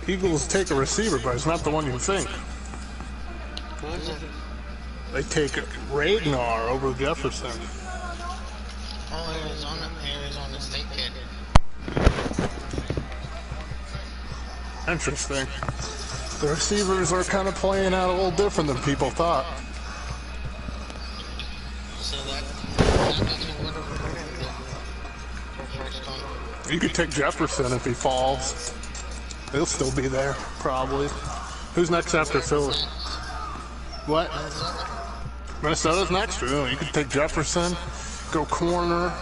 Eagles take a receiver, but it's not the one you think. Who is it? They take Ragnar over Jefferson. Oh, Arizona State kid. Interesting. The receivers are kind of playing out a little different than people thought. So that gives you what for first one. You could take Jefferson if he falls. He'll still be there, probably. Who's next after Philly? What? Minnesota's next. Ooh, you could take Jefferson, go corner.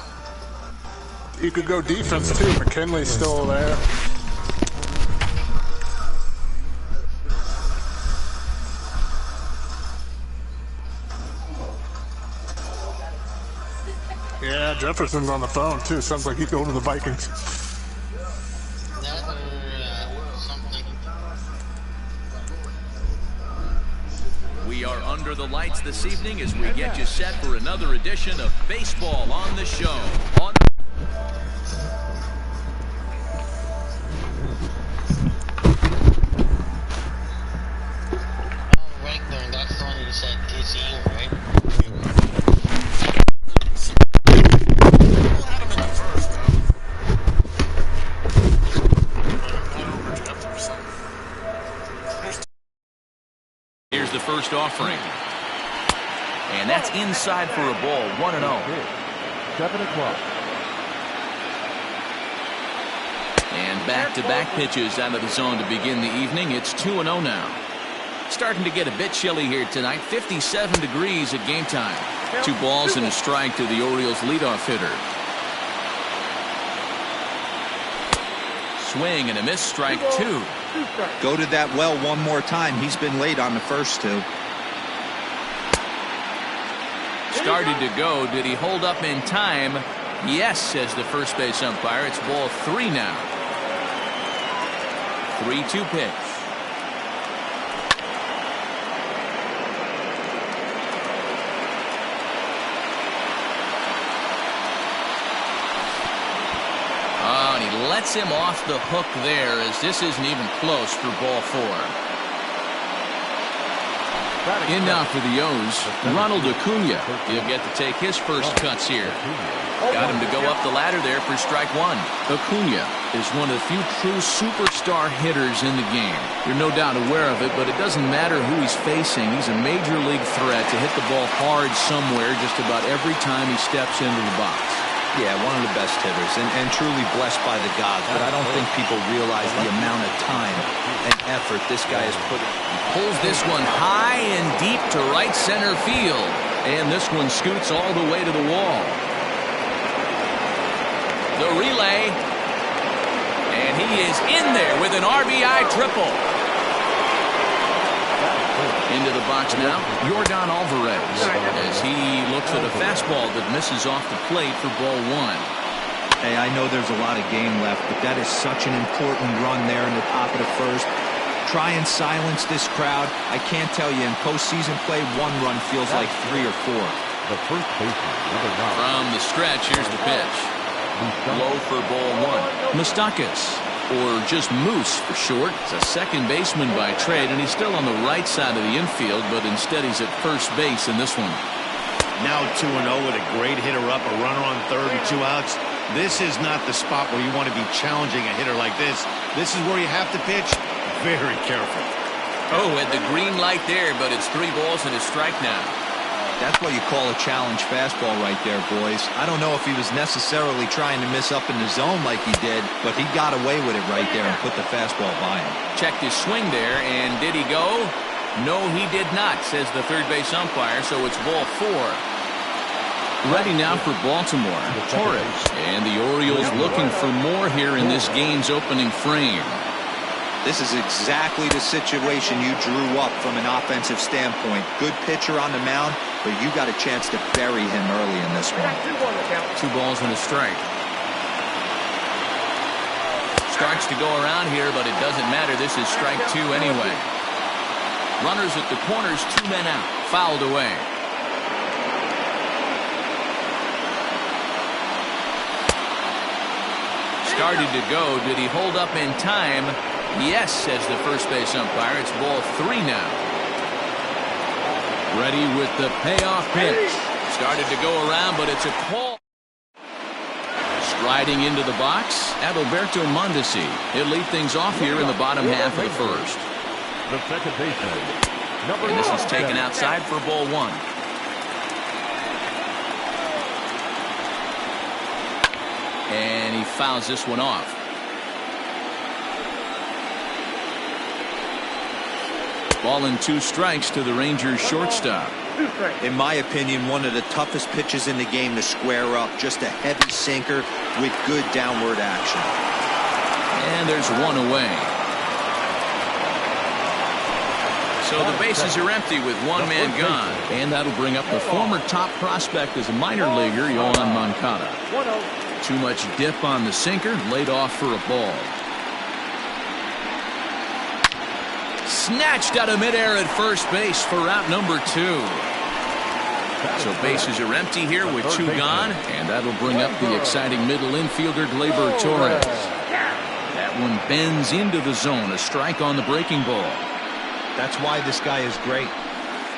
You could go defense too. McKinley's still there. Yeah, Jefferson's on the phone too. Sounds like he's going to the Vikings. That or something. We are under the lights this evening as we get you set for another edition of Baseball on the Show. Ragnar, that's the one you said TCU, right? Here's the first offering. And that's inside for a ball, 1-0. 7 o'clock. And back-to-back pitches out of the zone to begin the evening. It's 2-0 now. Starting to get a bit chilly here tonight. 57 degrees at game time. 2 balls and a strike to the Orioles leadoff hitter. Swing and a miss, strike 2. Go to that well one more time. He's been late on the first 2. Started to go. Did he hold up in time? Yes, says the first base umpire. It's ball 3 now. 3-2 pitch. Oh, and he lets him off the hook there as this isn't even close for ball 4. In now for the O's, Ronald Acuna. He'll get to take his first cuts here. Got him to go up the ladder there for strike 1. Acuna is one of the few true superstar hitters in the game. You're no doubt aware of it, but it doesn't matter who he's facing. He's a major league threat to hit the ball hard somewhere just about every time he steps into the box. Yeah, one of the best hitters and truly blessed by the gods, but I don't think people realize the amount of time and effort this guy has put in. Pulls this one high and deep to right center field. And this one scoots all the way to the wall. The relay. And he is in there with an RBI triple. Into the box now, Yordan Alvarez, as he looks at a fastball that misses off the plate for ball 1. Hey, I know there's a lot of game left, but that is such an important run there in the top of the first. Try and silence this crowd. I can't tell you, in postseason play, 1 run feels like 3 or 4. The first baseman, number 9. From the stretch, here's the pitch. Low for ball 1. Moustakas, or just Moose for short. He's a second baseman by trade, and he's still on the right side of the infield, but instead he's at first base in this one. Now 2-0 with a great hitter up, a runner on third and 2 outs. This is not the spot where you want to be challenging a hitter like this. This is where you have to pitch very careful. Oh, at the green light there, but it's 3 balls and a strike now. That's what you call a challenge fastball right there, boys. I don't know if he was necessarily trying to miss up in the zone like he did, but he got away with it right there and put the fastball by him. Checked his swing there, and did he go? No, he did not, says the third base umpire, so it's ball 4. Ready now for Baltimore, Torres, and the Orioles looking for more here in this game's opening frame. This is exactly the situation you drew up from an offensive standpoint. Good pitcher on the mound, but you got a chance to bury him early in this one. 2 balls and a strike. Starts to go around here, but it doesn't matter. This is strike 2 anyway. Runners at the corners, 2 men out. Fouled away. started to go. Did he hold up in time? Yes, says the first base umpire. It's ball 3 now. Ready with the payoff pitch. Started to go around, but it's a call. Striding into the box, Adalberto Mondesi. He'll lead things off here in the bottom half of the first. The second baseman, number And this is 9. taken outside for ball 1. And he fouls this one off. Ball and 2 strikes to the Rangers shortstop. In my opinion, one of the toughest pitches in the game to square up. Just a heavy sinker with good downward action. And there's 1 away. So the bases are empty with 1 man gone. And that'll bring up the former top prospect as a minor leaguer, Yohan Moncada. Too much dip on the sinker, laid off for a ball. Snatched out of midair at first base for out number 2. So bases are empty here with 2 gone, and that'll bring up the exciting middle infielder Gleyber Torres. That one bends into the zone, a strike on the breaking ball. That's why this guy is great.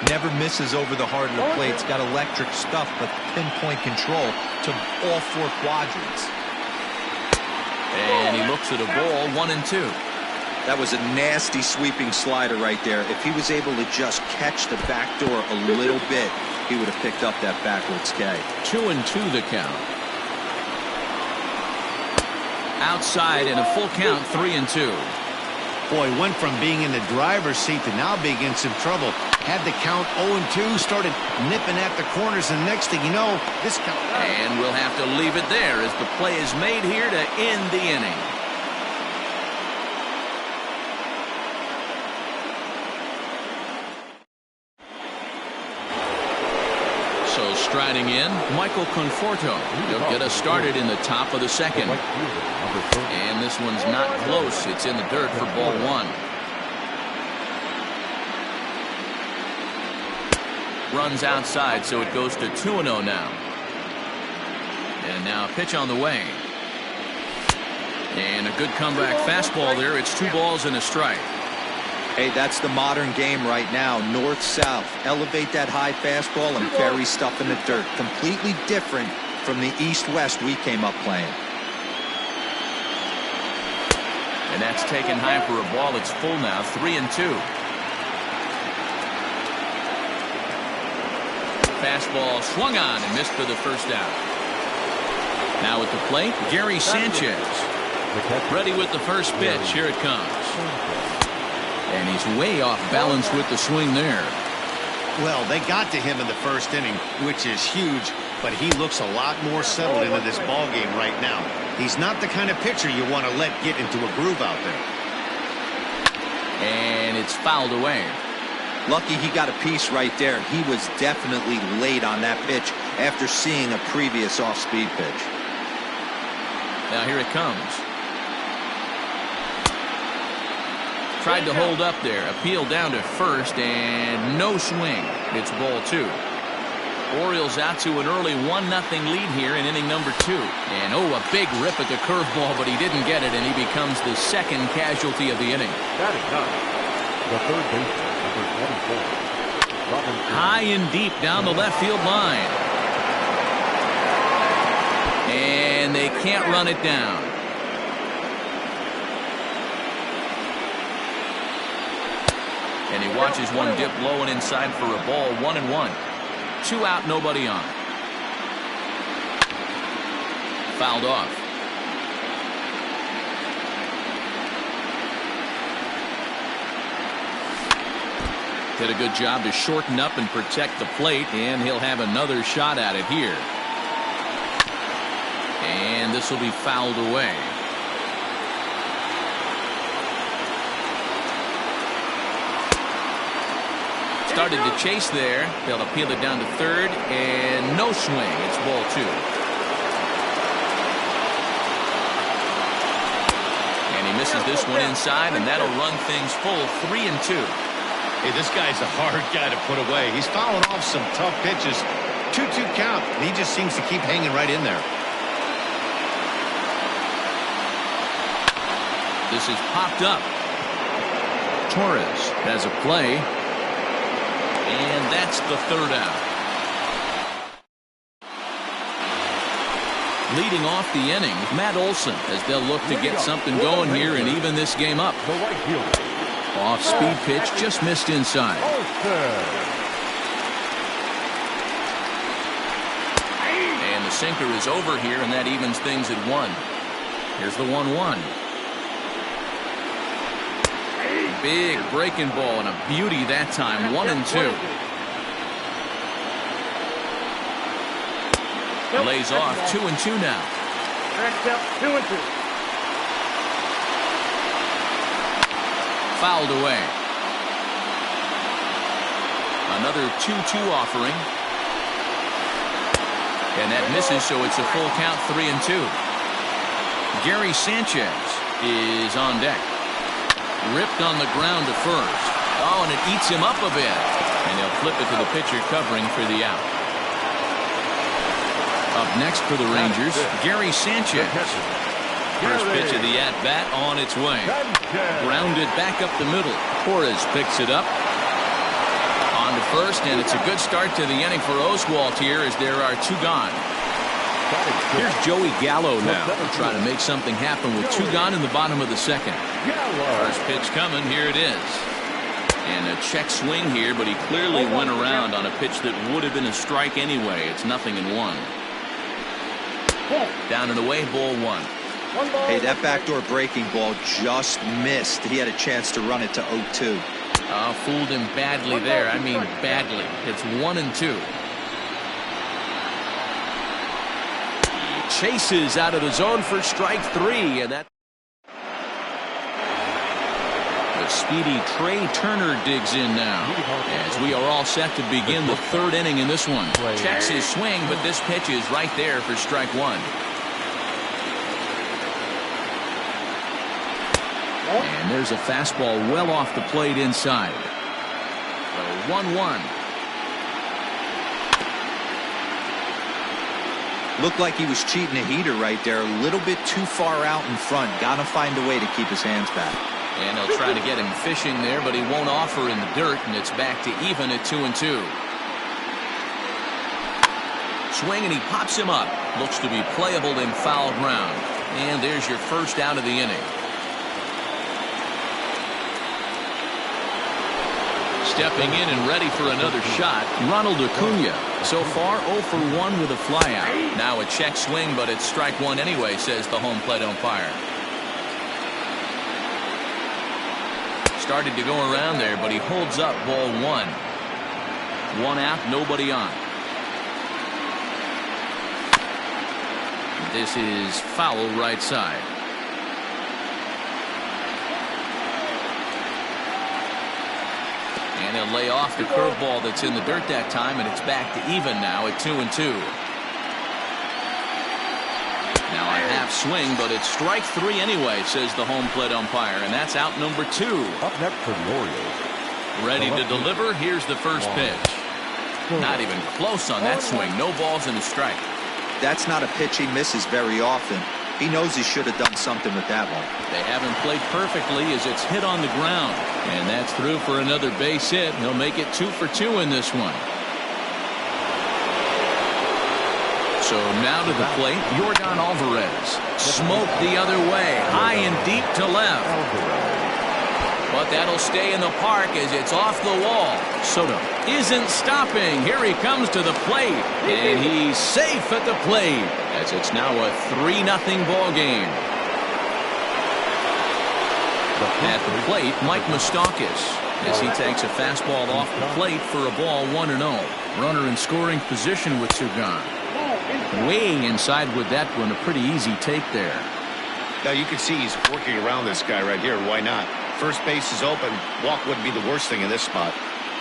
Never misses over the heart of the plate. He's got electric stuff, but pinpoint control to all 4 quadrants. And he looks at a ball, 1-2. That was a nasty sweeping slider right there. If he was able to just catch the back door a little bit, he would have picked up that backwards K. 2-2 the count. Outside in a full count, 3-2. Boy, went from being in the driver's seat to now being in some trouble. Had the count 0-2, started nipping at the corners, and next thing you know, this count. And we'll have to leave it there as the play is made here to end the inning. So striding in, Michael Conforto. He'll get us started in the top of the second. And this one's not close. It's in the dirt for ball 1. Runs outside, so it goes to 2-0 now. And now a pitch on the way. And a good comeback fastball there. It's 2 balls and a strike. Hey, that's the modern game right now. North-south. Elevate that high fastball and bury stuff in the dirt. Completely different from the east-west we came up playing. And that's taken high for a ball. It's full now, 3-2. Fastball swung on and missed for the first out. Now at the plate, Gary Sanchez. Ready with the first pitch. Here it comes. And he's way off balance with the swing there. Well, they got to him in the first inning, which is huge, but he looks a lot more settled into this ball game right now. He's not the kind of pitcher you want to let get into a groove out there. And it's fouled away. Lucky he got a piece right there. He was definitely late on that pitch after seeing a previous off-speed pitch. Now here it comes. Tried to hold up there. Appeal down to first and no swing. It's ball 2. Orioles out to an early 1-0 lead here in inning number 2. And oh, a big rip at the curveball, but he didn't get it, and he becomes the second casualty of the inning. That is done. The third baseman, number 24. Robinson. High and deep down the left field line. And they can't run it down. And he watches one dip low and inside for a ball, 1-1. 2 out, nobody on. Fouled off. Did a good job to shorten up and protect the plate, and he'll have another shot at it here. And this will be fouled away. Started to chase there. They'll appeal it down to third, and no swing. It's ball 2. And he misses this one inside, and that'll run things full, 3-2. Hey, this guy's a hard guy to put away. He's fouling off some tough pitches. 2-2 count, and he just seems to keep hanging right in there. This is popped up. Torres has a play. And that's the third out. Leading off the inning, Matt Olson, as they'll look to get something going here and even this game up. The right fielder. Off-speed pitch, just missed inside. And the sinker is over here, and that evens things at 1. Here's the 1-1. Big breaking ball and a beauty that time. 1-2. Lays off. 2-2 now. 2-2. Fouled away. Another 2-2 offering. And that misses, so it's a full count. 3-2. Gary Sanchez is on deck. Ripped on the ground to first. Oh, and it eats him up a bit. And they'll flip it to the pitcher covering for the out. Up next for the Rangers, Gary Sanchez. First pitch of the at-bat on its way. Grounded back up the middle. Torres picks it up. On to first, and it's a good start to the inning for Oswalt here as there are 2 gone. Here's Joey Gallo now, trying to make something happen with 2 gone in the bottom of the second. First pitch coming, here it is. And a check swing here, but he clearly went around on a pitch that would have been a strike anyway. It's 0-1. Down and away, ball 1. Hey, that backdoor breaking ball just missed. He had a chance to run it to 0-2. Fooled him badly there. I mean badly. It's 1-2. Chases out of the zone for strike 3, and that the speedy Trey Turner digs in now as we are all set to begin the 3rd inning in this one. Checks his swing, but this pitch is right there for strike 1. And there's a fastball well off the plate inside. So 1-1. Looked like he was cheating a heater right there. A little bit too far out in front. Gotta find a way to keep his hands back. And they'll try to get him fishing there, but he won't offer in the dirt, and it's back to even at 2-2. Swing, and he pops him up. Looks to be playable in foul ground. And there's your first out of the inning. Stepping in and ready for another shot, Ronald Acuna. So far, 0 for 1 with a flyout. Now a check swing, but it's strike 1 anyway, says the home plate umpire. Started to go around there, but he holds up ball 1. 1 out, nobody on. This is foul right side. And he'll lay off the curveball that's in the dirt that time, and it's back to even now at 2-2. Now a half swing, but it's strike 3 anyway, says the home plate umpire, and that's out number 2. Up next for the Orioles. Ready to deliver. Here's the first pitch. Not even close on that swing. No balls and a strike. That's not a pitch he misses very often. He knows he should have done something with that one. They haven't played perfectly as it's hit on the ground. And that's through for another base hit. He'll make it 2 for 2 in this one. So now to the plate, Yordan Alvarez. Smoked the other way, high and deep to left. But that'll stay in the park as it's off the wall. Soto isn't stopping. Here he comes to the plate. And he's safe at the plate as it's now a 3-0 ball game. At the plate, Mike Moustakas as he takes a fastball off the plate for a ball 1-0. Runner in scoring position with 2 gone. Way inside with that one, a pretty easy take there. Now you can see he's working around this guy right here. Why not? First base is open. Walk wouldn't be the worst thing in this spot.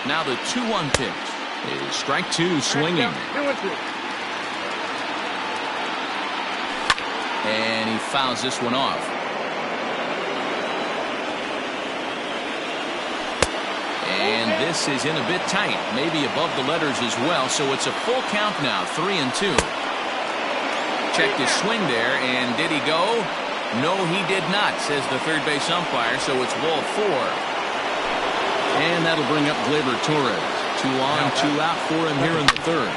Now the 2-1 pitch is strike 2 swinging. And he fouls this one off. And this is in a bit tight, maybe above the letters as well, so it's a full count now, 3-2. Checked his swing there, and did he go? No, he did not, says the third base umpire, so it's ball 4. And that'll bring up Gleyber Torres. 2 on, 2 out for him here in the third.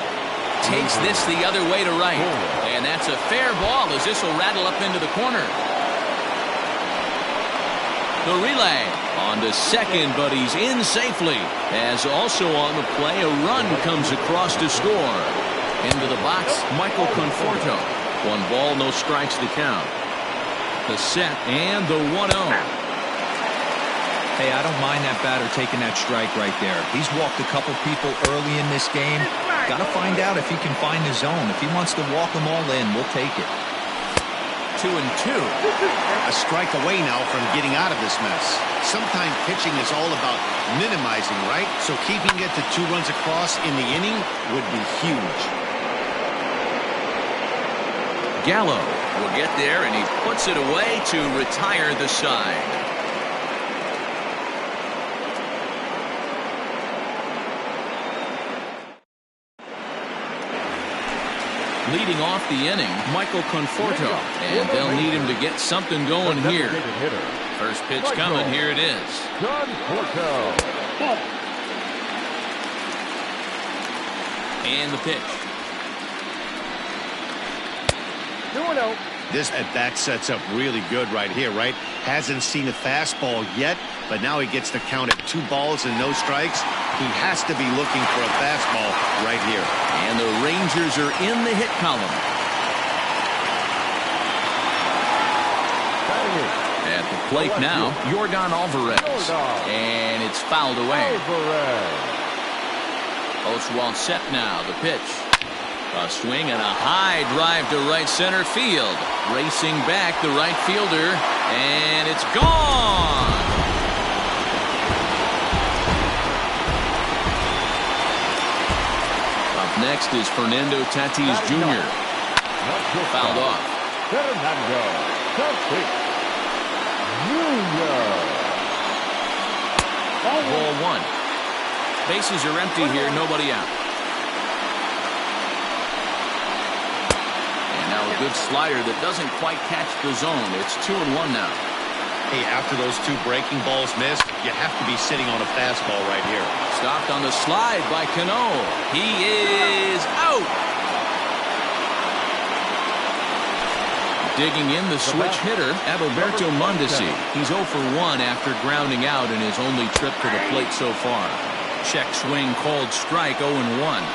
Takes this the other way to right. And that's a fair ball as this will rattle up into the corner. The relay on to second, but he's in safely. As also on the play, a run comes across to score. Into the box, Michael Conforto. 1 ball, no strikes to count. The set and the 1-0. Hey, I don't mind that batter taking that strike right there. He's walked a couple people early in this game. Got to find out if he can find the zone. If he wants to walk them all in, we'll take it. 2-2. A strike away now from getting out of this mess. Sometimes pitching is all about minimizing, right? So keeping it to 2 runs across in the inning would be huge. Gallo will get there, and he puts it away to retire the side. Leading off the inning, Michael Conforto, and they'll need him to get something going here. First pitch coming, here it is. And the pitch. This at-bat sets up really good right here, right? Hasn't seen a fastball yet, but now he gets the count at 2 balls and no strikes. He has to be looking for a fastball right here. And the Rangers are in the hit column. At the plate now, Yordan Alvarez. And it's fouled away. Oswalt set now, the pitch. A swing and a high drive to right center field. Racing back the right fielder, and it's gone. Up next is Fernando Tatis Jr. Fouled off. Fernando Tatis Jr. Ball 1. Bases are empty here, nobody out. A good slider that doesn't quite catch the zone. It's 2-1 now. Hey, after those 2 breaking balls missed, you have to be sitting on a fastball right here. Stopped on the slide by Cano. He is out. Digging in the switch hitter, Adalberto Mondesi. He's 0 for 1 after grounding out in his only trip to the plate so far. Check swing called strike, 0-1.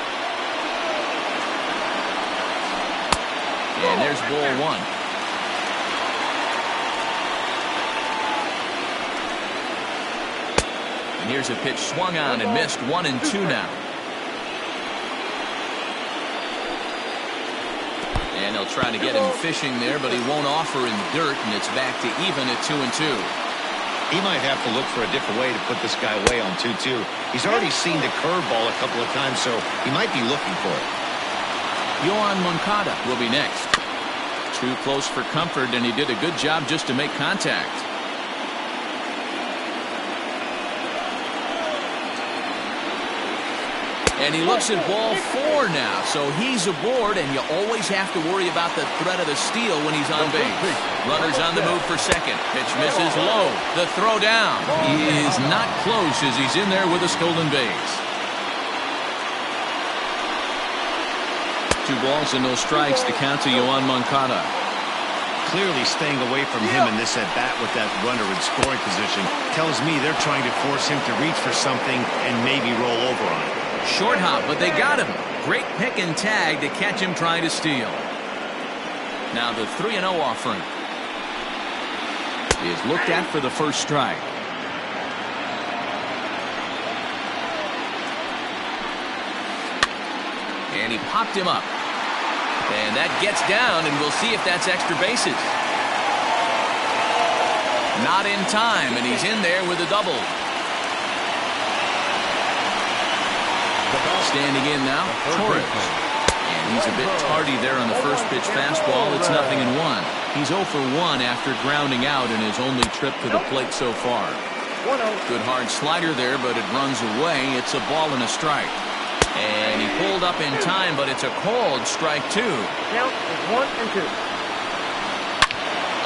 And there's ball 1. And here's a pitch swung on and missed. 1-2 now. And they'll try to get him fishing there, but he won't offer in the dirt, and it's back to even at 2-2. He might have to look for a different way to put this guy away on 2-2. He's already seen the curveball a couple of times, so he might be looking for it. Yoan Moncada will be next. Too close for comfort, and he did a good job just to make contact. And he looks at ball 4 now, so he's aboard, and you always have to worry about the threat of the steal when he's on base. Runners on the move for second. Pitch misses low. The throw down. He is not close as he's in there with a stolen base. 2 balls and no strikes. The count to Yoan Moncada. Clearly staying away from him in this at-bat with that runner in scoring position tells me they're trying to force him to reach for something and maybe roll over on it. Short hop, but they got him. Great pick and tag to catch him trying to steal. Now the 3-0 offering is looked at for the first strike. And he popped him up. And that gets down, and we'll see if that's extra bases. Not in time, and he's in there with a double. Standing in now, Torres. And he's a bit tardy there on the first pitch fastball. It's 0-1. He's 0 for 1 after grounding out in his only trip to the plate so far. Good hard slider there, but it runs away. It's a ball and a strike. And he pulled up in time, but it's a called strike 2. Count is 1-2.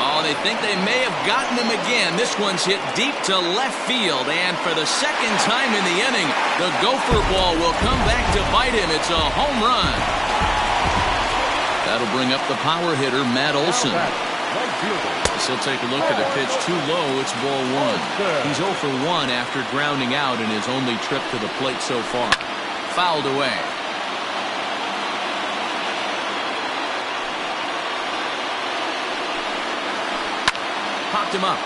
Oh, they think they may have gotten him again. This one's hit deep to left field, and for the second time in the inning, the gopher ball will come back to bite him. It's a home run. That'll bring up the power hitter, Matt Olson. As he'll take a look at the pitch too low, it's ball one. He's 0 for 1 after grounding out in his only trip to the plate so far. Fouled away. Popped him up.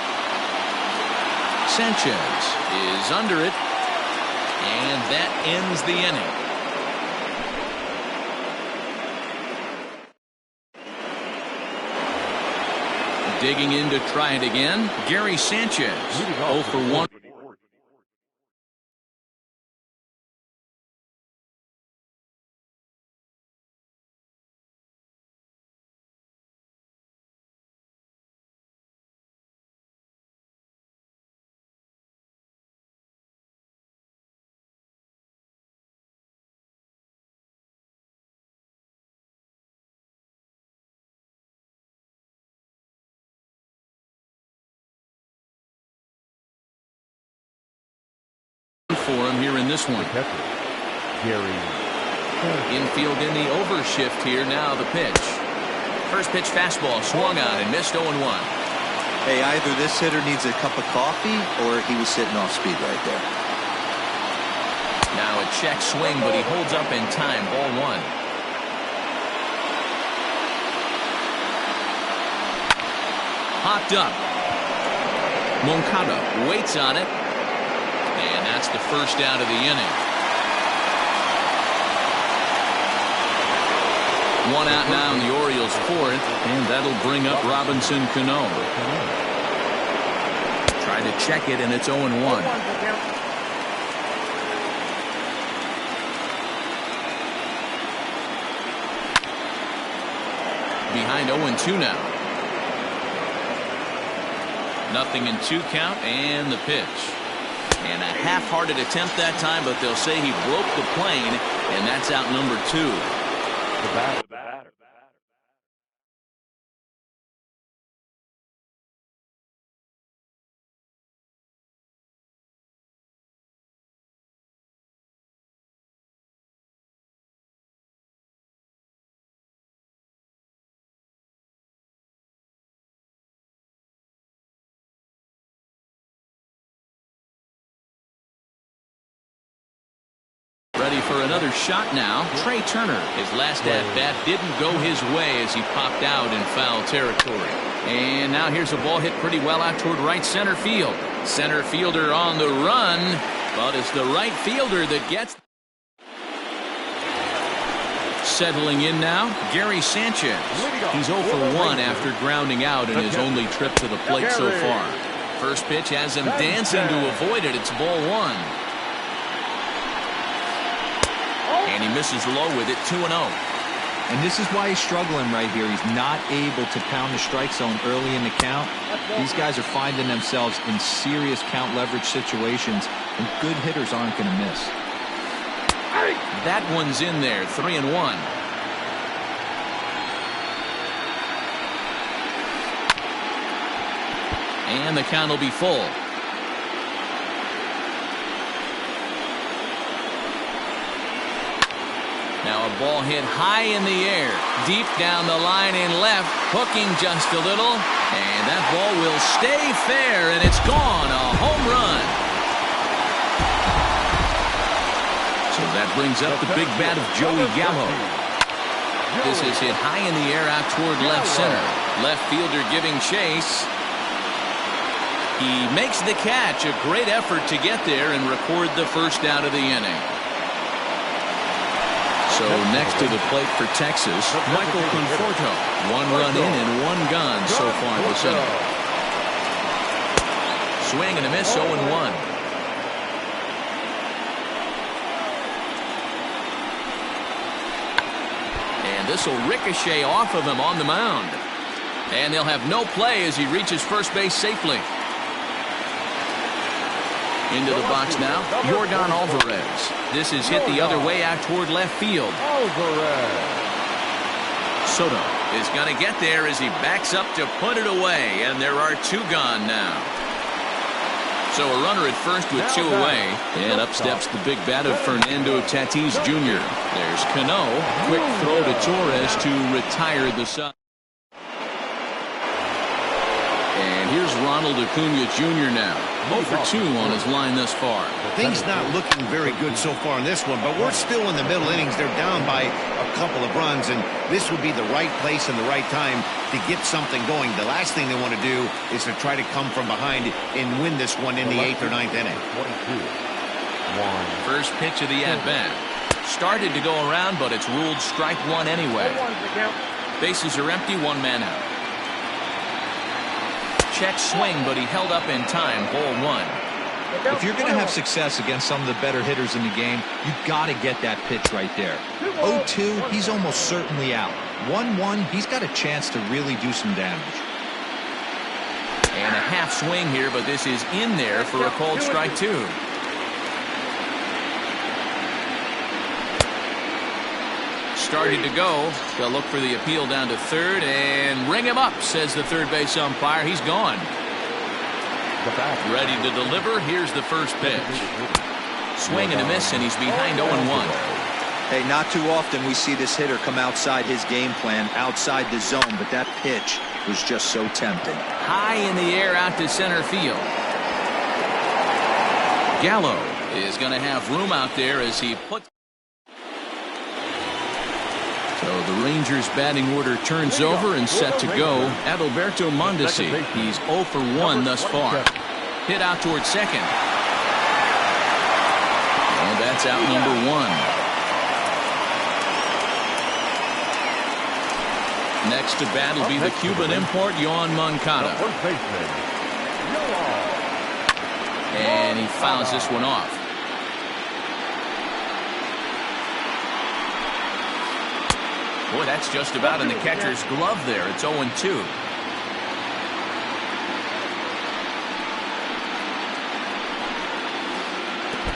Sanchez is under it, and that ends the inning. Digging in to try it again, Gary Sanchez, 0 for 1. For him here in this one. Infield in the overshift here. Now the pitch. First pitch fastball swung on and missed 0-1. Hey, either this hitter needs a cup of coffee or he was sitting off speed right there. Now a check swing, but he holds up in time. Ball one. Popped up. Moncada waits on it. And that's the first out of the inning. One out now in the Orioles' fourth, and that'll bring up Robinson Cano. Tried to check it, and it's 0-1. Behind 0-2 now. 0-2 count, and the pitch. And a half-hearted attempt that time, but they'll say he broke the plane, and that's out number 2. The batter. Ready for another shot now. Trey Turner. His last at-bat didn't go his way as he popped out in foul territory. And now here's a ball hit pretty well out toward right center field. Center fielder on the run, but it's the right fielder that gets. Settling in now, Gary Sanchez. He's 0 for 1 after grounding out in his only trip to the plate so far. First pitch has him dancing to avoid it. It's ball one. And he misses low with it, 2-0. And this is why he's struggling right here. He's not able to pound the strike zone early in the count. These guys are finding themselves in serious count leverage situations, and good hitters aren't going to miss. That one's in there, 3-1. And the count will be full. Now a ball hit high in the air, deep down the line in left, hooking just a little, and that ball will stay fair, and it's gone, a home run. So that brings up the big bat of Joey Gallo. This is hit high in the air out toward left center. Left fielder giving chase. He makes the catch, a great effort to get there and record the first out of the inning. So next to the plate for Texas, Michael Conforto. 1 run in and 1 gone so far this inning. Swing and a miss, 0-1. And this will ricochet off of him on the mound. And they'll have no play as he reaches first base safely. Into the box now, Yordan Alvarez. This is hit the other way out toward left field. Soto. is going to get there as he backs up to put it away, and there are 2 gone now. So a runner at first with 2 away, and up steps the big bat of Fernando Tatis Jr. There's Cano. Quick throw to Torres to retire the side. And here's Ronald Acuna Jr. now. 0 for 2 on his line thus far. Things not looking very good so far in this one, but we're still in the middle innings. They're down by a couple of runs, and this would be the right place and the right time to get something going. The last thing they want to do is to try to come from behind and win this one in the 8th or 9th inning. First pitch of the at-bat. Started to go around, but it's ruled strike 1 anyway. Bases are empty, 1 man out. Check swing, but he held up in time. Ball 1. If you're going to have success against some of the better hitters in the game, you've got to get that pitch right there. 0-2, he's almost certainly out. 1-1, he's got a chance to really do some damage. And a half swing here, but this is in there for a called strike 2. Started to go. They'll look for the appeal down to third and ring him up, says the third base umpire. He's gone. Ready to deliver. Here's the first pitch. Swing and a miss, and he's behind 0-1. Hey, not too often we see this hitter come outside his game plan, outside the zone, but that pitch was just so tempting. High in the air out to center field. Gallo is going to have room out there as he puts. So the Rangers batting order turns over and set to go. Adalberto Mondesi. He's 0 for 1 thus far. Hit out towards second. And that's out number 1. Next to bat will be the Cuban import, Yoan Moncada. And he fouls this one off. Boy, that's just about in the catcher's glove there. It's 0-2.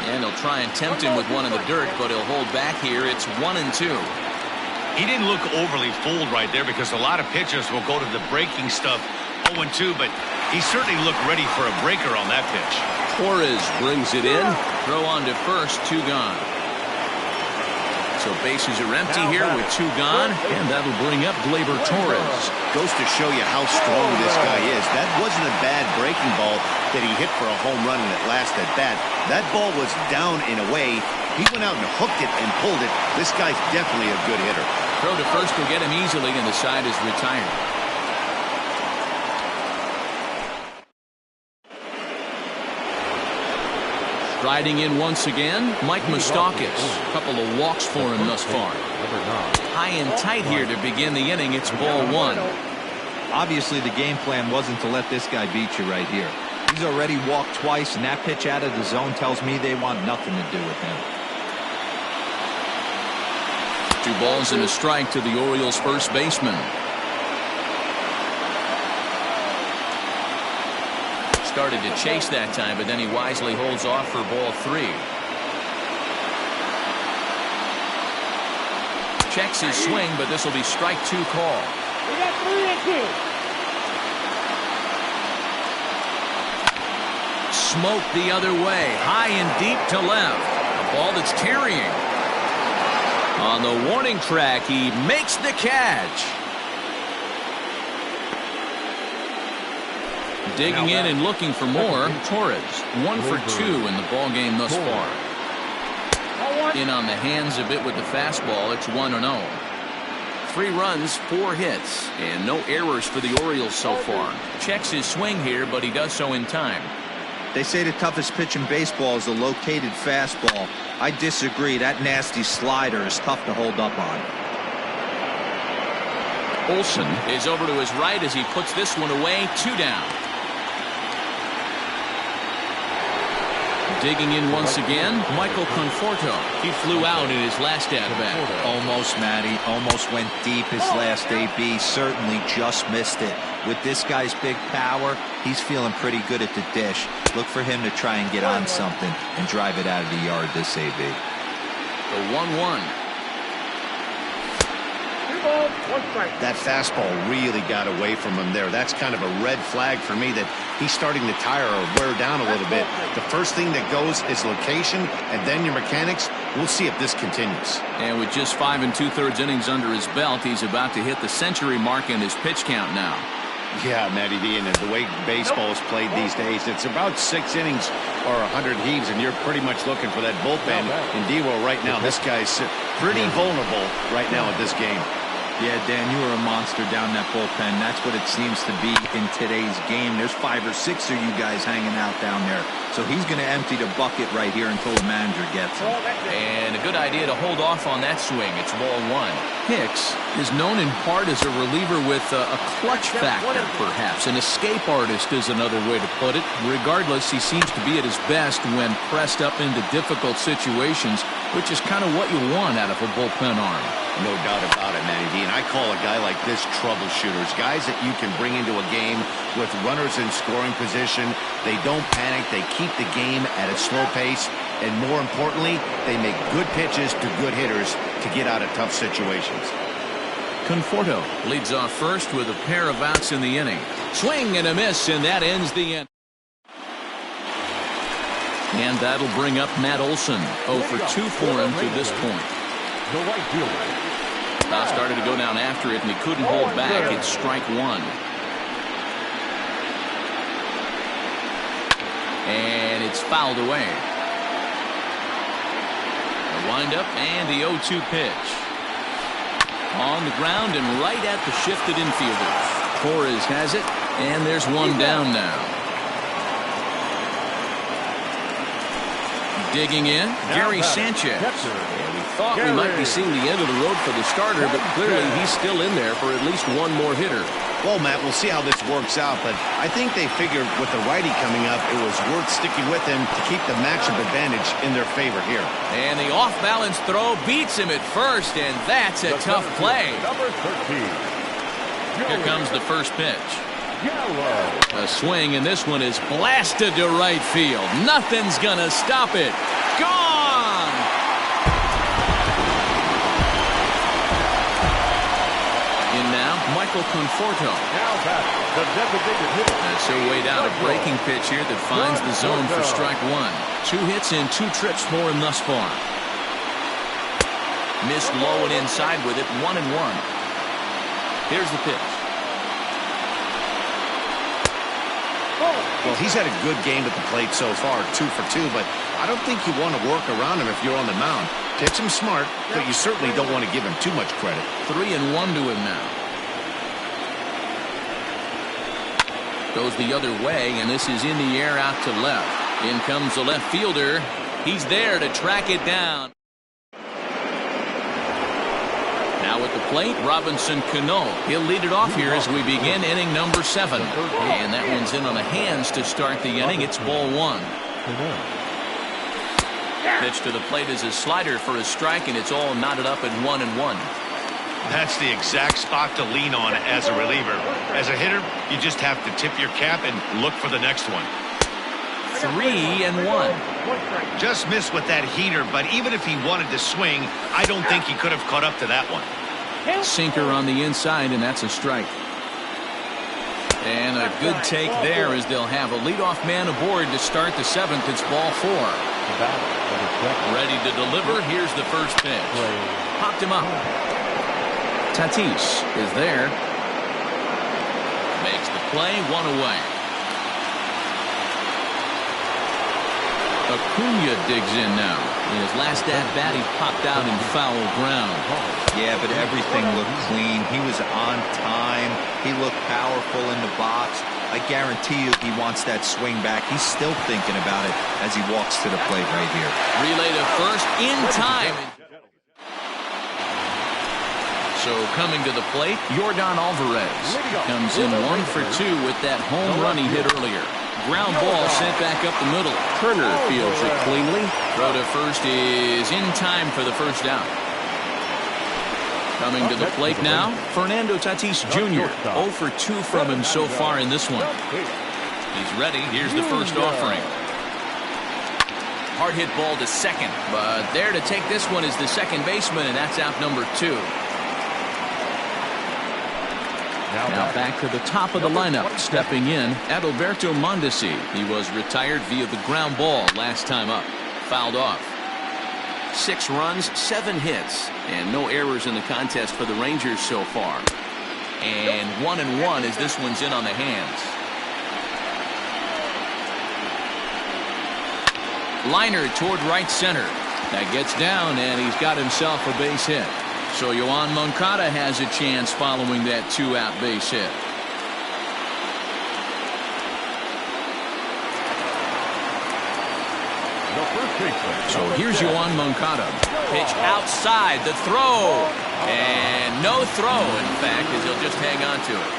And he'll try and tempt him with one in the dirt, but he'll hold back here. It's 1-2. He didn't look overly fooled right there because a lot of pitchers will go to the breaking stuff 0-2, but he certainly looked ready for a breaker on that pitch. Torres brings it in. Throw on to first, 2 gone. So bases are empty here with 2 gone, and that'll bring up Gleyber Torres. Goes to show you how strong this guy is. That wasn't a bad breaking ball that he hit for a home run in that last at bat. That ball was down and away. He went out and hooked it and pulled it. This guy's definitely a good hitter. Throw to first will get him easily, and the side is retired. Striding in once again, Mike Moustakas. A couple of walks for him thus far. High and tight here to begin the inning. It's ball 1. Obviously, the game plan wasn't to let this guy beat you right here. He's already walked twice, and that pitch out of the zone tells me they want nothing to do with him. 2 balls and a strike to the Orioles' first baseman. Started to chase that time, but then he wisely holds off for ball 3. Checks his swing, but this will be strike 2 call. We got 3-2. Smoke the other way, high and deep to left. A ball that's carrying. On the warning track, he makes the catch. Digging in and looking for more. Torres, 1 for 2 in the ball game thus far. In on the hands a bit with the fastball. It's 1-0. 3 runs, 4 hits, and no errors for the Orioles so far. Checks his swing here, but he does so in time. They say the toughest pitch in baseball is a located fastball. I disagree. That nasty slider is tough to hold up on. Olsen is over to his right as he puts this one away. 2 down. Digging in once again, Michael Conforto. He flew out in his last at-bat. Almost, Matty. Almost went deep his last AB. Certainly just missed it. With this guy's big power, he's feeling pretty good at the dish. Look for him to try and get on something and drive it out of the yard this AB. The 1-1. That fastball really got away from him there. That's kind of a red flag for me that he's starting to tire or wear down a little bit. The first thing that goes is location and then your mechanics. We'll see if this continues. And with just 5 2/3 innings under his belt, he's about to hit the century mark in his pitch count now. Yeah, Matty D, and the way baseball is played these days, it's about 6 innings or 100 heaves, and you're pretty much looking for that bullpen. In D-Will right now, this guy's pretty vulnerable right now at this game. Yeah, Dan, you are a monster down that bullpen. That's what it seems to be in today's game. There's 5 or 6 of you guys hanging out down there. So he's going to empty the bucket right here until the manager gets him. And a good idea to hold off on that swing. It's ball 1. Hicks is known in part as a reliever with a clutch factor, perhaps. An escape artist is another way to put it. Regardless, he seems to be at his best when pressed up into difficult situations, which is kind of what you want out of a bullpen arm. No doubt about it, Matty D. And I call a guy like this troubleshooters. Guys that you can bring into a game with runners in scoring position. They don't panic. They keep the game at a slow pace. And more importantly, they make good pitches to good hitters to get out of tough situations. Conforto leads off first with a pair of outs in the inning. Swing and a miss, and that ends the inning. And that'll bring up Matt Olson. 0 for 2 for him to this point. The right fielder. Now started to go down after it, and he couldn't hold back. It's strike 1. And it's fouled away. A windup and the 0-2 pitch. On the ground and right at the shifted infielders. Torres has it, and there's one down now. Digging in, Gary Sanchez. And we thought we might be seeing the end of the road for the starter, but clearly he's still in there for at least one more hitter. Well, Matt, we'll see how this works out, but I think they figured with the righty coming up, it was worth sticking with him to keep the matchup advantage in their favor here. And the off-balance throw beats him at first, and that's a tough play. Number 13. Here comes the first pitch. A swing, and this one is blasted to right field. Nothing's gonna stop it. Gone! In now, Michael Conforto. Now back, the designated hitter. That's so weighed out a breaking pitch here that finds the zone for strike 1. 2 hits and 2 trips for him thus far. Missed low and inside with it, 1-1. Here's the pitch. Well, he's had a good game at the plate so far, 2 for 2, but I don't think you want to work around him if you're on the mound. Pitch him smart, but you certainly don't want to give him too much credit. 3-1 to him now. Goes the other way, and this is in the air out to left. In comes the left fielder. He's there to track it down. Now at the plate, Robinson Cano. He'll lead it off here as we begin inning number 7. And that one's in on the hands to start the inning. It's ball 1. Pitch to the plate is a slider for a strike, and it's all knotted up at 1-1. That's the exact spot to lean on as a reliever. As a hitter, you just have to tip your cap and look for the next one. 3-1. Just missed with that heater, but even if he wanted to swing, I don't think he could have caught up to that one. Sinker on the inside, and that's a strike. And a good take there as they'll have a leadoff man aboard to start the 7th. It's ball 4. Ready to deliver. Here's the first pitch. Popped him up. Tatis is there. Makes the play, 1 away. Acuna digs in now. In his last at-bat, he popped out in foul ground. Yeah, but everything looked clean. He was on time. He looked powerful in the box. I guarantee you he wants that swing back. He's still thinking about it as he walks to the plate right here. Relay to first in time. So coming to the plate, Yordan Alvarez comes in 1 for 2 with that home run he hit earlier. Ground ball sent back up the middle. Turner fields it cleanly. Throw to first is in time for the first out. Coming to the plate now, Fernando Tatis Jr. 0 for 2 from him so far in this one. He's ready. Here's the first offering. Hard hit ball to second, but there to take this one is the second baseman, and that's out number 2. Now back to the top of the lineup. Stepping in, Adalberto Mondesi. He was retired via the ground ball last time up. Fouled off. 6 runs, 7 hits, and no errors in the contest for the Rangers so far. And 1-1 as this one's in on the hands. Liner toward right center. That gets down, and he's got himself a base hit. So Yoan Moncada has a chance following that 2-out base hit. So here's Yoan Moncada. Pitch outside, the throw. And no throw, in fact, as he'll just hang on to it.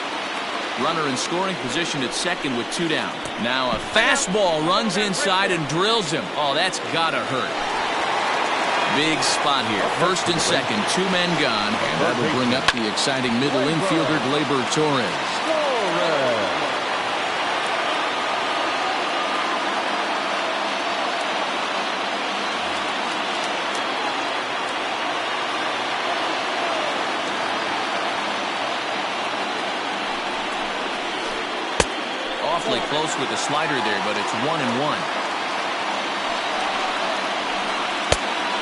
Runner in scoring position at second with 2 down. Now a fastball runs inside and drills him. Oh, that's gotta hurt. Big spot here. First and second, 2 men gone. And that'll bring up the exciting middle infielder, Gleyber Torres. Awfully close with the slider there, but it's 1-1.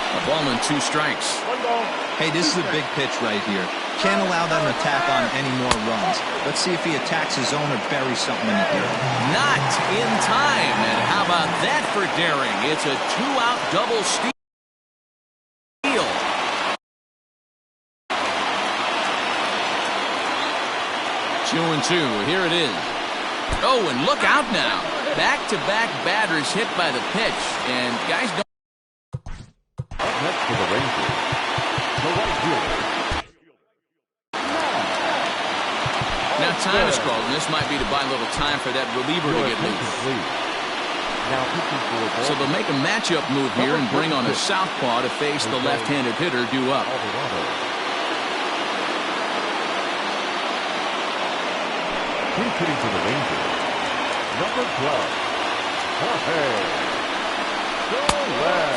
A ball and 2 strikes. Hey, this is a big pitch right here. Can't allow them to tack on any more runs. Let's see if he attacks his zone or buries something in the dirt. Not in time. And how about that for daring? It's a 2-out double steal. 2-2. Here it is. Oh, and look out now. Back-to-back batters hit by the pitch. And guys don't. Next for the Rangers, the right fielder. Now time is called, and this might be to buy a little time for that reliever to get loose. So they'll make a matchup move here and bring on a southpaw to face the left-handed hitter due up. He's hitting for the Rangers. Number 12. Jorge.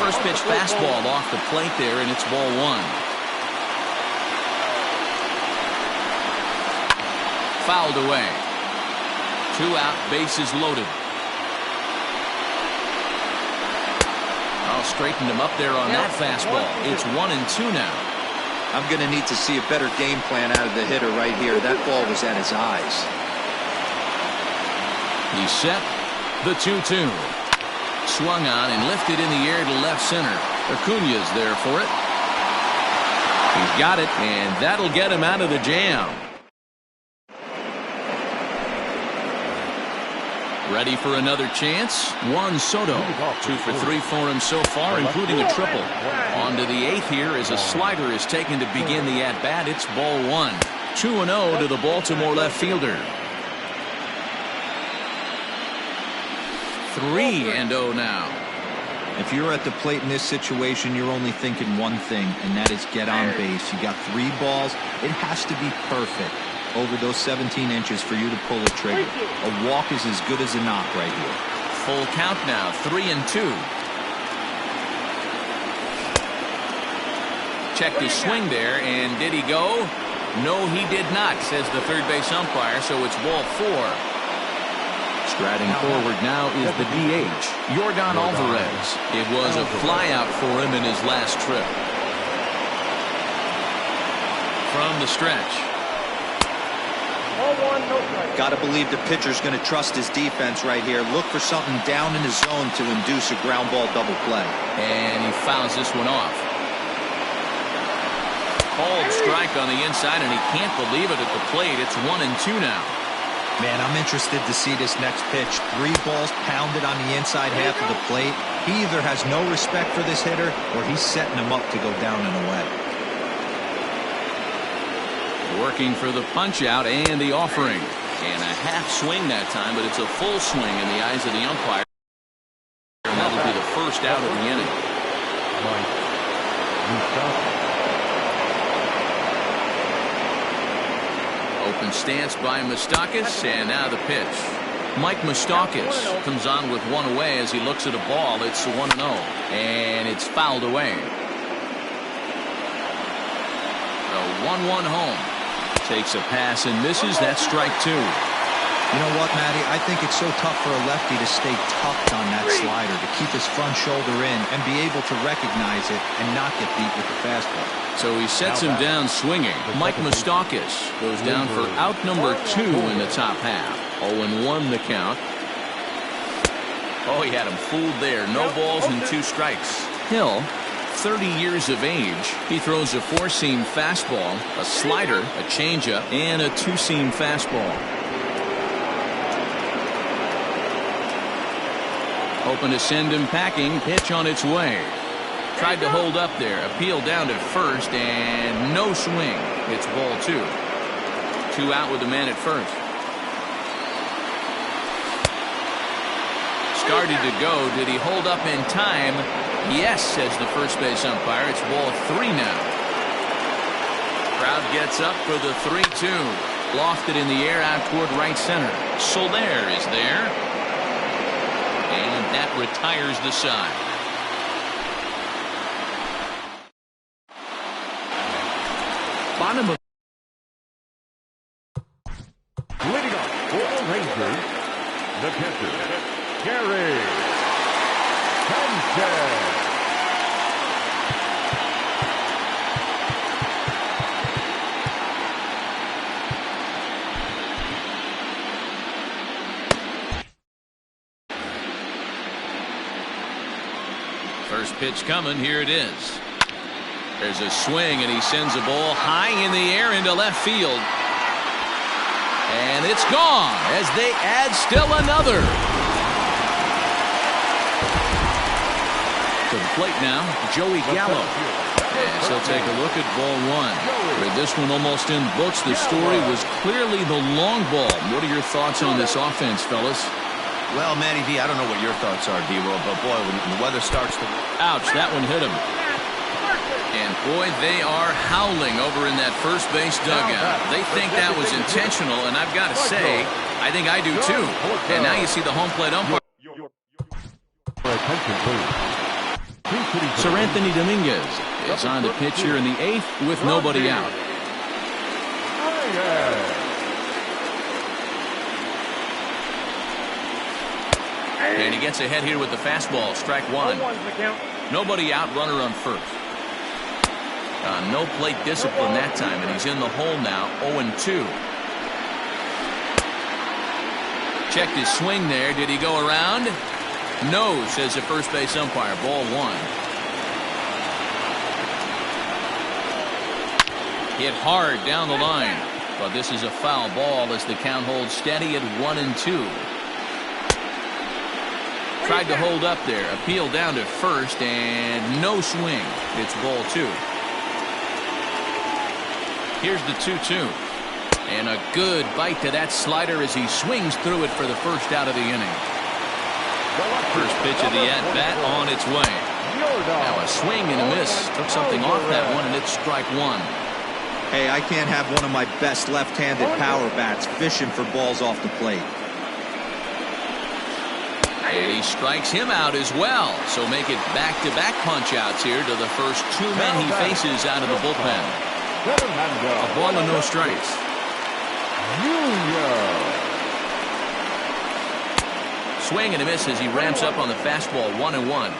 First pitch fastball off the plate there, and it's ball 1. Fouled away. 2 out, bases loaded. I'll straighten him up there on that fastball. It's 1-2 now. I'm going to need to see a better game plan out of the hitter right here. That ball was at his eyes. He's set. The 2-2. Swung on and lifted in the air to left center. Acuña's there for it. He's got it, and that'll get him out of the jam. Ready for another chance? Juan Soto. 2 for 3 for him so far, including a triple. On to the 8th here as a slider is taken to begin the at-bat. It's ball 1. 2-0 to the Baltimore left fielder. 3-0 now. If you're at the plate in this situation, you're only thinking one thing, and that is get on base. You got 3 balls. It has to be perfect over those 17 inches for you to pull a trigger. A walk is as good as a knock right here. Full count now, 3-2. Checked his swing there, and did he go? No, he did not, says the third base umpire, so it's ball 4. Striding forward now is the DH, Yordan Alvarez. It was a flyout for him in his last trip. From the stretch. Got to believe the pitcher's going to trust his defense right here. Look for something down in his zone to induce a ground ball double play. And he fouls this one off. Called strike on the inside, and he can't believe it at the plate. It's 1-2 now. Man, I'm interested to see this next pitch. 3 balls pounded on the inside half of the plate. He either has no respect for this hitter or he's setting him up to go down and away. Working for the punch out and the offering. And a half swing that time, but it's a full swing in the eyes of the umpire. And that'll be the first out of the inning. Open stance by Moustakas, and now the pitch. Mike Moustakas comes on with 1 away as he looks at a ball. It's 1-0, and it's fouled away. The 1-1 home. Takes a pass and misses. That's strike 2. You know what, Matty? I think it's so tough for a lefty to stay tucked on that slider, to keep his front shoulder in and be able to recognize it and not get beat with the fastball. So he sets him down swinging. Mike Moustakas goes down for out number 2 in the top half. 0-1 the count. Oh, he had him fooled there. No balls and 2 strikes. Hill, 30 years of age. He throws a 4-seam fastball, a slider, a changeup, and a 2-seam fastball. Hoping to send him packing. Pitch on its way. Tried to hold up there. Appeal down to first, and no swing. It's ball 2. 2 out with the man at first. Started to go. Did he hold up in time? Yes, says the first base umpire. It's ball 3 now. Crowd gets up for the 3-2. Lofted in the air out toward right center. Soler is there. And that retires the side. Bottom of Leading off for the Rangers, the catcher, Gary Sanchez. First pitch coming. Here it is. There's a swing, and he sends a ball high in the air into left field. And it's gone as they add still another. To the plate now, Joey Gallo. As he'll take a look at ball 1. With this one almost in books, the story was clearly the long ball. What are your thoughts on this offense, fellas? Well, Matty V, I don't know what your thoughts are, D-Roll, but boy, when the weather starts to... Ouch, that one hit him. And boy, they are howling over in that first base dugout. They think that was intentional, and I've got to say, I think I do too. And now you see the home plate umpire. Sir Anthony Dominguez is on the pitch here in the 8th with nobody out. And he gets ahead here with the fastball. Strike 1. Nobody out, runner on first. No plate discipline that time, and he's in the hole now. 0-2. Checked his swing there. Did he go around? No, says the first base umpire. Ball 1. Hit hard down the line, but this is a foul ball as the count holds steady at 1-2. Tried to hold up there. Appeal down to first, and no swing. It's ball 2. Here's the 2-2. And a good bite to that slider as he swings through it for the first out of the inning. First pitch of the at-bat on its way. Now a swing and a miss. Took something off that one, and it's strike 1. Hey, I can't have one of my best left-handed power bats fishing for balls off the plate. And he strikes him out as well. So make it back-to-back punch-outs here to the first 2 men he faces out of the bullpen. A ball and no strikes. Swing and a miss as he ramps up on the fastball. 1-1.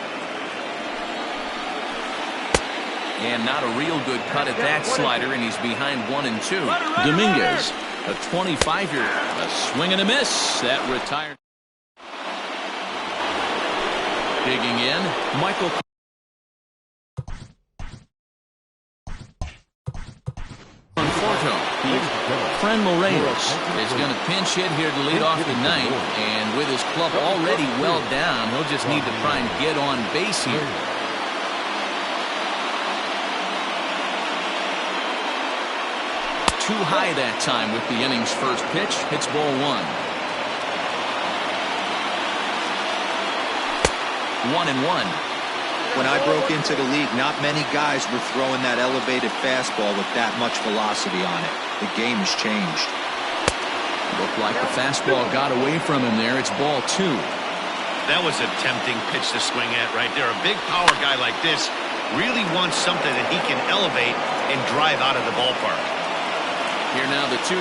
And not a real good cut at that slider, and he's behind 1-2. Dominguez, a 25-year-old. A swing and a miss. That retired. Digging in, Michael Conforto. Fran Morales is going to pinch hit here to lead off the ninth, and with his club already well down, he'll just need to try and get on base here. Too high that time with the inning's first pitch. It's ball 1. 1-1. When I broke into the league, not many guys were throwing that elevated fastball with that much velocity on it. The game has changed. Looked like the fastball got away from him there. It's ball 2. That was a tempting pitch to swing at right there. A big power guy like this really wants something that he can elevate and drive out of the ballpark. Here now the 2-2.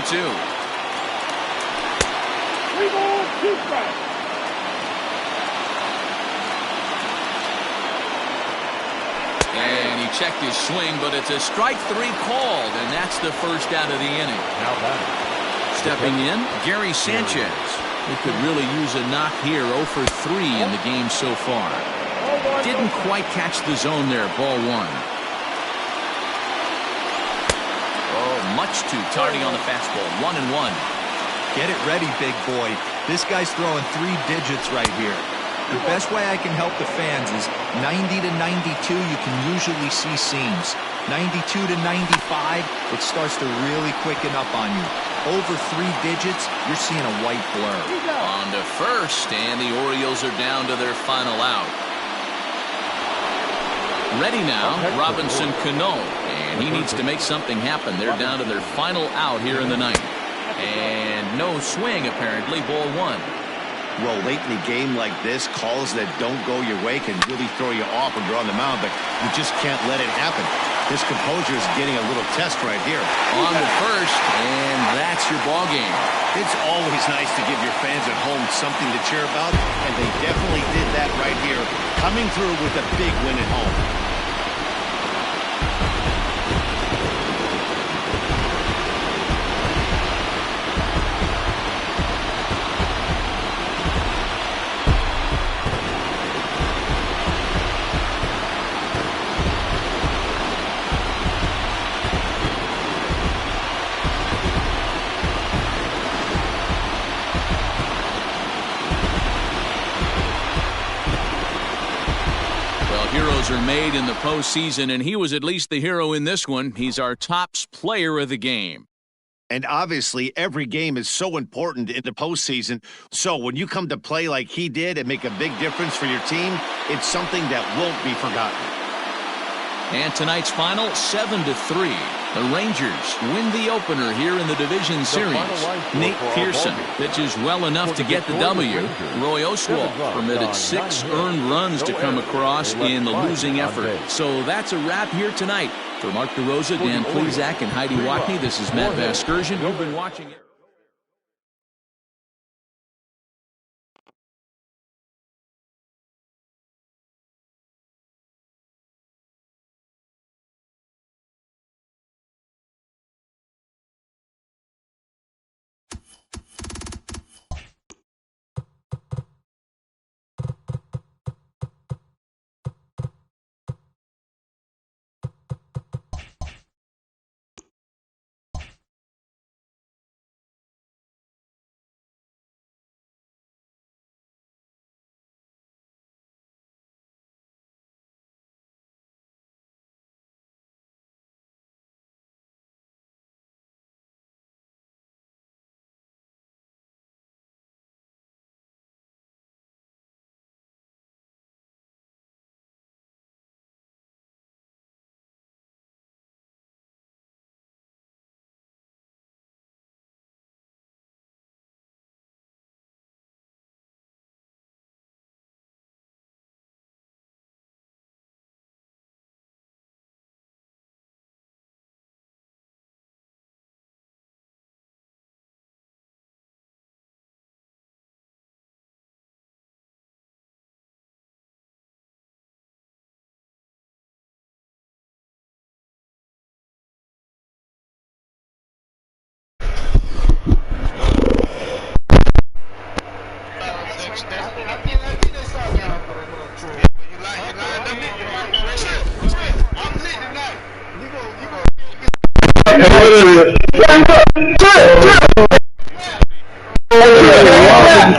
And he checked his swing, but it's a strike 3 called, and that's the first out of the inning. Now batting. Stepping in, Gary Sanchez. He could really use a knock here. 0 for 3 in the game so far. Didn't quite catch the zone there. Ball 1. Oh, much too tardy on the fastball. 1-1. Get it ready, big boy. This guy's throwing 3 digits right here. The best way I can help the fans is 90 to 92, you can usually see seams. 92 to 95, it starts to really quicken up on you. Over 3 digits, you're seeing a white blur. On to first, and the Orioles are down to their final out. Ready now, Robinson Cano, and he needs to make something happen. They're down to their final out here in the ninth. And no swing, apparently. Ball 1. Well, late in the game like this, calls that don't go your way can really throw you off when you're on the mound, but you just can't let it happen. His composure is getting a little test right here. On to first, and that's your ball game. It's always nice to give your fans at home something to cheer about, and they definitely did that right here, coming through with a big win at home. Are made in the postseason, and he was at least the hero in this one. He's our top player of the game. And obviously, every game is so important in the postseason. So when you come to play like he did and make a big difference for your team, it's something that won't be forgotten. And tonight's final, 7-3. The Rangers win the opener here in the division series. Nate Pearson pitches well enough to get the W. Roy Oswalt permitted 6 earned runs to come across in the losing effort. So that's a wrap here tonight. For Mark DeRosa, Dan Plezak, and Heidi Watney, this is Matt Vasgersian. You've been watching it.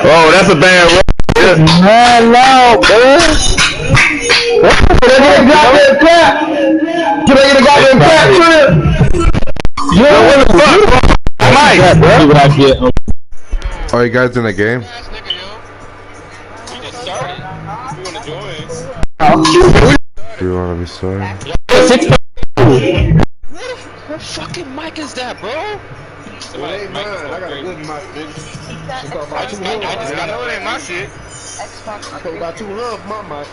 Oh, that's a bad run. Hello, boys. Can I get a goddamn clap? Can I get a goddamn clap, Trip? Yeah, what the fuck? Mike. Are you guys in a game? Do you want to be sorry? What fucking mic is that, bro? Well, it ain't mine. I got a good mic, bitch. I just know it ain't my shit. I paid about $200 for my mic.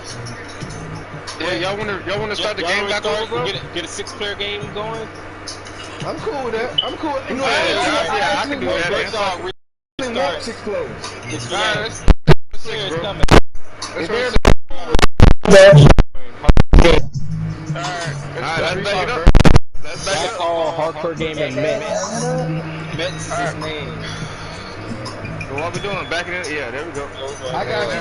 Yeah, y'all wanna start the game back over, bro? Get a 6-player game going. I'm cool with that. I'm cool. You know, I can do that. want six plays. It's coming. If they're Alright, let's back up. All hardcore gaming Mets. Mets is his name. So what we doing? Backing it? Yeah, there we go. I got you.